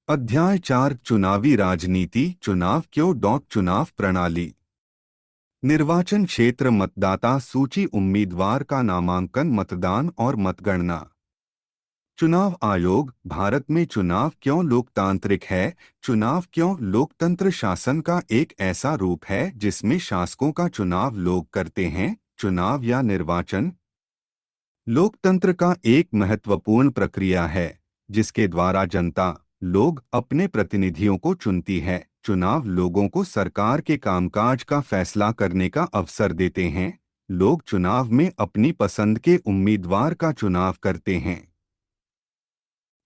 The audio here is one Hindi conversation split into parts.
अध्याय 4 चुनावी राजनीति चुनाव क्यों चुनाव प्रणाली। निर्वाचन क्षेत्र मतदाता सूची उम्मीदवार का नामांकन मतदान और मतगणना। चुनाव आयोग भारत में चुनाव क्यों लोकतांत्रिक है। चुनाव क्यों लोकतंत्र शासन का एक ऐसा रूप है जिसमें शासकों का चुनाव लोग करते हैं। चुनाव या निर्वाचन लोकतंत्र का एक महत्वपूर्ण प्रक्रिया है जिसके द्वारा जनता लोग अपने प्रतिनिधियों को चुनती है। चुनाव लोगों को सरकार के कामकाज का फैसला करने का अवसर देते हैं। लोग चुनाव में अपनी पसंद के उम्मीदवार का चुनाव करते हैं।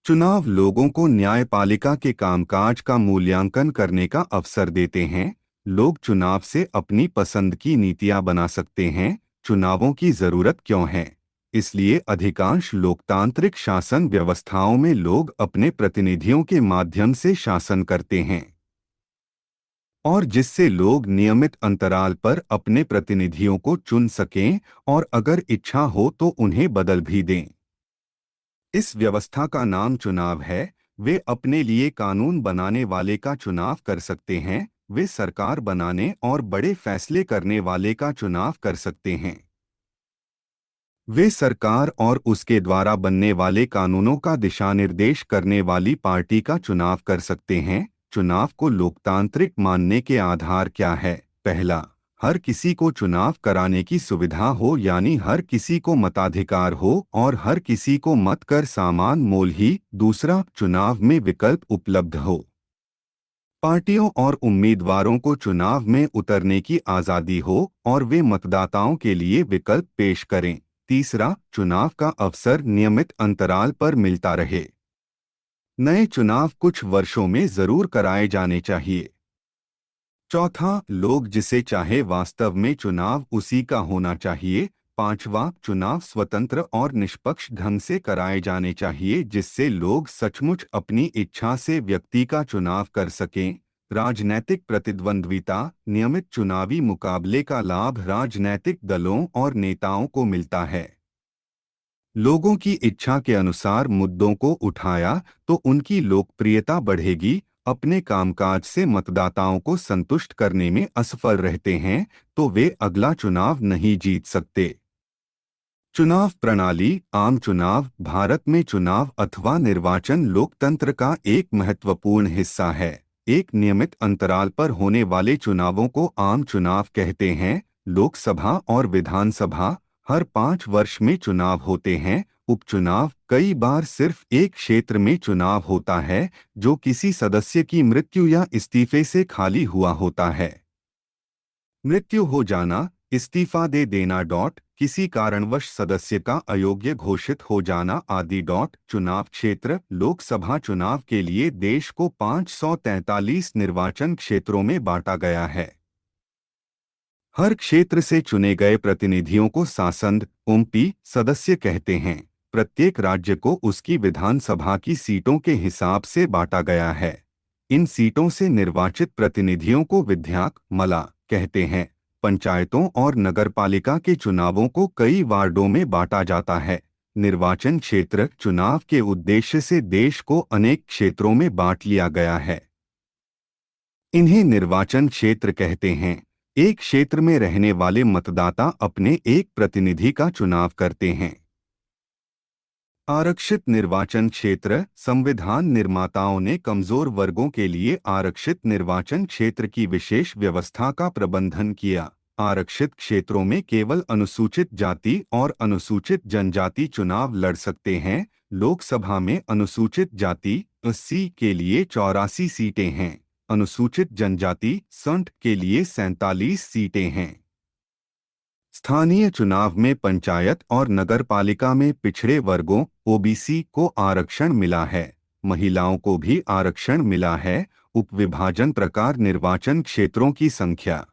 चुनाव लोगों को न्यायपालिका के कामकाज का मूल्यांकन करने का अवसर देते हैं। लोग चुनाव से अपनी पसंद की नीतियां बना सकते हैं। चुनावों की जरूरत क्यों है। इसलिए अधिकांश लोकतांत्रिक शासन व्यवस्थाओं में लोग अपने प्रतिनिधियों के माध्यम से शासन करते हैं और जिससे लोग नियमित अंतराल पर अपने प्रतिनिधियों को चुन सकें और अगर इच्छा हो तो उन्हें बदल भी दें। इस व्यवस्था का नाम चुनाव है। वे अपने लिए कानून बनाने वाले का चुनाव कर सकते हैं। वे सरकार बनाने और बड़े फैसले करने वाले का चुनाव कर सकते हैं। वे सरकार और उसके द्वारा बनने वाले कानूनों का दिशा निर्देश करने वाली पार्टी का चुनाव कर सकते हैं। चुनाव को लोकतांत्रिक मानने के आधार क्या है। पहला, हर किसी को चुनाव कराने की सुविधा हो, यानी हर किसी को मताधिकार हो और हर किसी को मत कर समान मोल ही। दूसरा, चुनाव में विकल्प उपलब्ध हो, पार्टियों और उम्मीदवारों को चुनाव में उतरने की आज़ादी हो और वे मतदाताओं के लिए विकल्प पेश करें। तीसरा, चुनाव का अवसर नियमित अंतराल पर मिलता रहे। नए चुनाव कुछ वर्षों में जरूर कराए जाने चाहिए। चौथा, लोग जिसे चाहे वास्तव में चुनाव उसी का होना चाहिए। पांचवा, चुनाव स्वतंत्र और निष्पक्ष ढंग से कराए जाने चाहिए जिससे लोग सचमुच अपनी इच्छा से व्यक्ति का चुनाव कर सकें। राजनैतिक प्रतिद्वंद्विता, नियमित चुनावी मुकाबले का लाभ राजनैतिक दलों और नेताओं को मिलता है। लोगों की इच्छा के अनुसार मुद्दों को उठाया तो उनकी लोकप्रियता बढ़ेगी। अपने कामकाज से मतदाताओं को संतुष्ट करने में असफल रहते हैं तो वे अगला चुनाव नहीं जीत सकते। चुनाव प्रणाली आम चुनाव भारत में चुनाव अथवा निर्वाचन लोकतंत्र का एक महत्वपूर्ण हिस्सा है। एक नियमित अंतराल पर होने वाले चुनावों को आम चुनाव कहते हैं। लोकसभा और विधानसभा हर 5 वर्ष में चुनाव होते हैं। उपचुनाव कई बार सिर्फ एक क्षेत्र में चुनाव होता है जो किसी सदस्य की मृत्यु या इस्तीफे से खाली हुआ होता है। मृत्यु हो जाना, इस्तीफा दे देना किसी कारणवश सदस्य का अयोग्य घोषित हो जाना आदि। चुनाव क्षेत्र लोकसभा चुनाव के लिए देश को 543 निर्वाचन क्षेत्रों में बांटा गया है। हर क्षेत्र से चुने गए प्रतिनिधियों को सांसद एमपी सदस्य कहते हैं। प्रत्येक राज्य को उसकी विधानसभा की सीटों के हिसाब से बांटा गया है। इन सीटों से निर्वाचित प्रतिनिधियों को विधायक मला कहते हैं। पंचायतों और नगरपालिका के चुनावों को कई वार्डों में बांटा जाता है। निर्वाचन क्षेत्र चुनाव के उद्देश्य से देश को अनेक क्षेत्रों में बांट लिया गया है। इन्हें निर्वाचन क्षेत्र कहते हैं। एक क्षेत्र में रहने वाले मतदाता अपने एक प्रतिनिधि का चुनाव करते हैं। आरक्षित निर्वाचन क्षेत्र संविधान निर्माताओं ने कमजोर वर्गों के लिए आरक्षित निर्वाचन क्षेत्र की विशेष व्यवस्था का प्रबंधन किया। आरक्षित क्षेत्रों में केवल अनुसूचित जाति और अनुसूचित जनजाति चुनाव लड़ सकते हैं। लोकसभा में अनुसूचित जाति एससी के लिए 84 सीटें हैं। अनुसूचित जनजाति संठ के लिए 47 सीटें हैं। स्थानीय चुनाव में पंचायत और नगरपालिका में पिछड़े वर्गों ओबीसी को आरक्षण मिला है। महिलाओं को भी आरक्षण मिला है। उपविभाजन प्रकार निर्वाचन क्षेत्रों की संख्या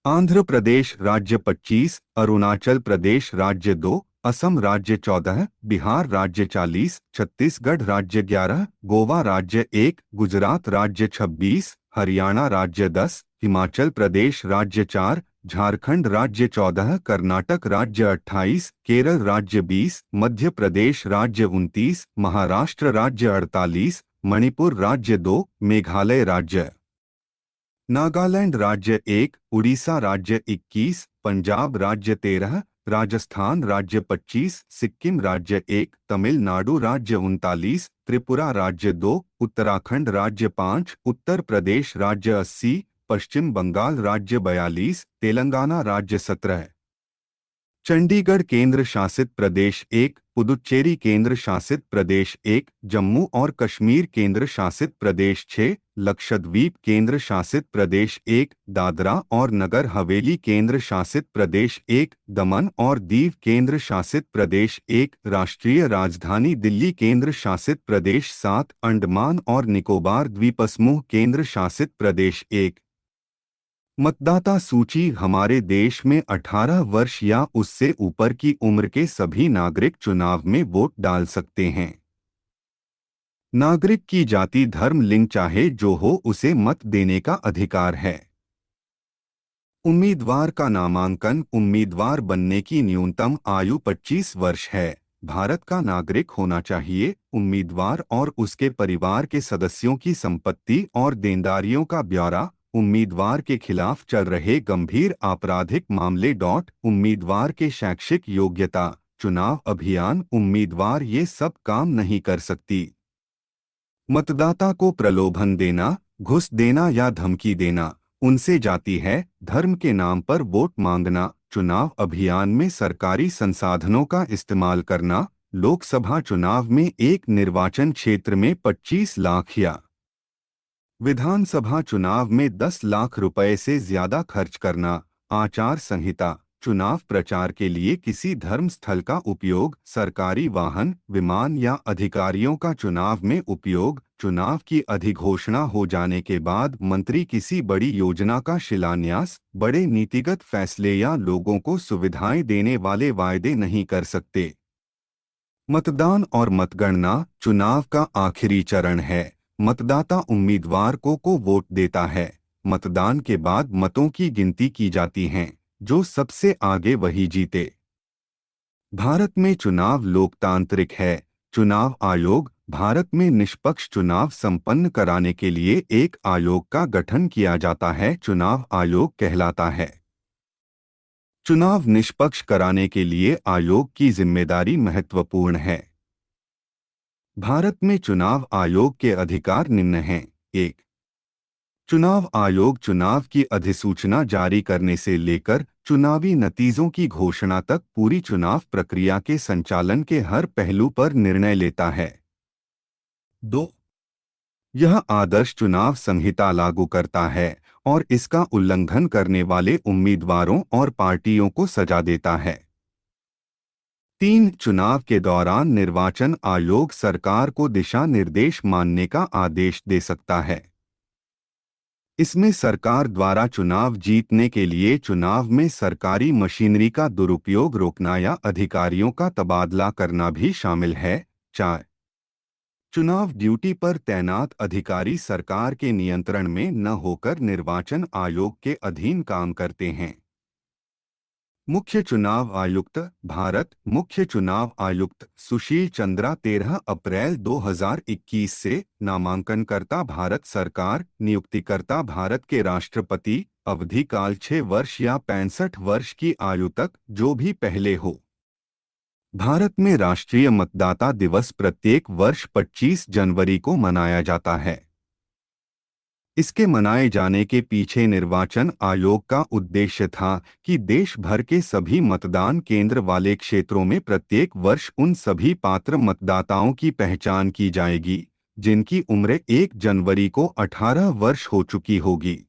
आंध्र प्रदेश राज्य 25, अरुणाचल प्रदेश राज्य 2, असम राज्य 14, बिहार राज्य 40, छत्तीसगढ़ राज्य 11, गोवा राज्य 1, गुजरात राज्य 26, हरियाणा राज्य 10, हिमाचल प्रदेश राज्य 4, झारखंड राज्य 14, कर्नाटक राज्य 28, केरल राज्य 20, मध्य प्रदेश राज्य 29, महाराष्ट्र राज्य 48, मणिपुर राज्य 2, मेघालय राज्य, नागालैंड राज्य 1, उड़ीसा राज्य 21, पंजाब राज्य 13, राजस्थान राज्य 25, सिक्किम राज्य 1, तमिलनाडु राज्य 39, त्रिपुरा राज्य 2, उत्तराखंड राज्य 5, उत्तर प्रदेश राज्य 80, पश्चिम बंगाल राज्य 42, तेलंगाना राज्य 17, चंडीगढ़ केंद्र शासित प्रदेश 1, पुदुचेरी केंद्र शासित प्रदेश 1, जम्मू और कश्मीर केंद्र शासित प्रदेश 6, लक्षद्वीप केंद्र शासित प्रदेश 1, दादरा और नगर हवेली केंद्र शासित प्रदेश 1, दमन और दीव केंद्र शासित प्रदेश 1, राष्ट्रीय राजधानी दिल्ली केंद्र शासित प्रदेश 7, अंडमान और निकोबार द्वीपसमूह केंद्र शासित प्रदेश 1। मतदाता सूची हमारे देश में 18 वर्ष या उससे ऊपर की उम्र के सभी नागरिक चुनाव में वोट डाल सकते हैं। नागरिक की जाति धर्म लिंग चाहे जो हो उसे मत देने का अधिकार है। उम्मीदवार का नामांकन उम्मीदवार बनने की न्यूनतम आयु 25 वर्ष है। भारत का नागरिक होना चाहिए। उम्मीदवार और उसके परिवार के सदस्यों की संपत्ति और देनदारियों का ब्यौरा, उम्मीदवार के खिलाफ चल रहे गंभीर आपराधिक मामले। उम्मीदवार के शैक्षिक योग्यता, चुनाव अभियान उम्मीदवार ये सब काम नहीं कर सकती। मतदाता को प्रलोभन देना, घूस देना या धमकी देना उनसे जाती है। धर्म के नाम पर वोट मांगना, चुनाव अभियान में सरकारी संसाधनों का इस्तेमाल करना, लोकसभा चुनाव में एक निर्वाचन क्षेत्र में 25 लाख या विधानसभा चुनाव में 10 लाख रुपए से ज्यादा खर्च करना, आचार संहिता, चुनाव प्रचार के लिए किसी धर्म स्थल का उपयोग, सरकारी वाहन, विमान या अधिकारियों का चुनाव में उपयोग, चुनाव की अधिघोषणा हो जाने के बाद मंत्री किसी बड़ी योजना का शिलान्यास, बड़े नीतिगत फैसले या लोगों को सुविधाएं देने वाले वायदे नहीं कर सकते। मतदान और मतगणना चुनाव का आखिरी चरण है। मतदाता उम्मीदवार को वोट देता है। मतदान के बाद मतों की गिनती की जाती हैं। जो सबसे आगे वही जीते। भारत में चुनाव लोकतांत्रिक है। चुनाव आयोग भारत में निष्पक्ष चुनाव संपन्न कराने के लिए एक आयोग का गठन किया जाता है। चुनाव आयोग कहलाता है। चुनाव निष्पक्ष कराने के लिए आयोग की जिम्मेदारी महत्वपूर्ण है। भारत में चुनाव आयोग के अधिकार निम्न हैं। 1. चुनाव आयोग चुनाव की अधिसूचना जारी करने से लेकर चुनावी नतीजों की घोषणा तक पूरी चुनाव प्रक्रिया के संचालन के हर पहलू पर निर्णय लेता है। 2. यह आदर्श चुनाव संहिता लागू करता है और इसका उल्लंघन करने वाले उम्मीदवारों और पार्टियों को सजा देता है। 3. चुनाव के दौरान निर्वाचन आयोग सरकार को दिशा निर्देश मानने का आदेश दे सकता है। इसमें सरकार द्वारा चुनाव जीतने के लिए चुनाव में सरकारी मशीनरी का दुरुपयोग रोकना या अधिकारियों का तबादला करना भी शामिल है। 4. चुनाव ड्यूटी पर तैनात अधिकारी सरकार के नियंत्रण में न होकर निर्वाचन आयोग के अधीन काम करते हैं। मुख्य चुनाव आयुक्त भारत मुख्य चुनाव आयुक्त सुशील चंद्रा 13 अप्रैल 2021 से, नामांकनकर्ता भारत सरकार, नियुक्तिकर्ता भारत के राष्ट्रपति, अवधि काल 6 वर्ष या 65 वर्ष की आयु तक, जो भी पहले हो। भारत में राष्ट्रीय मतदाता दिवस प्रत्येक वर्ष 25 जनवरी को मनाया जाता है। इसके मनाए जाने के पीछे निर्वाचन आयोग का उद्देश्य था कि देश भर के सभी मतदान केंद्र वाले क्षेत्रों में प्रत्येक वर्ष उन सभी पात्र मतदाताओं की पहचान की जाएगी जिनकी उम्र 1 जनवरी को 18 वर्ष हो चुकी होगी।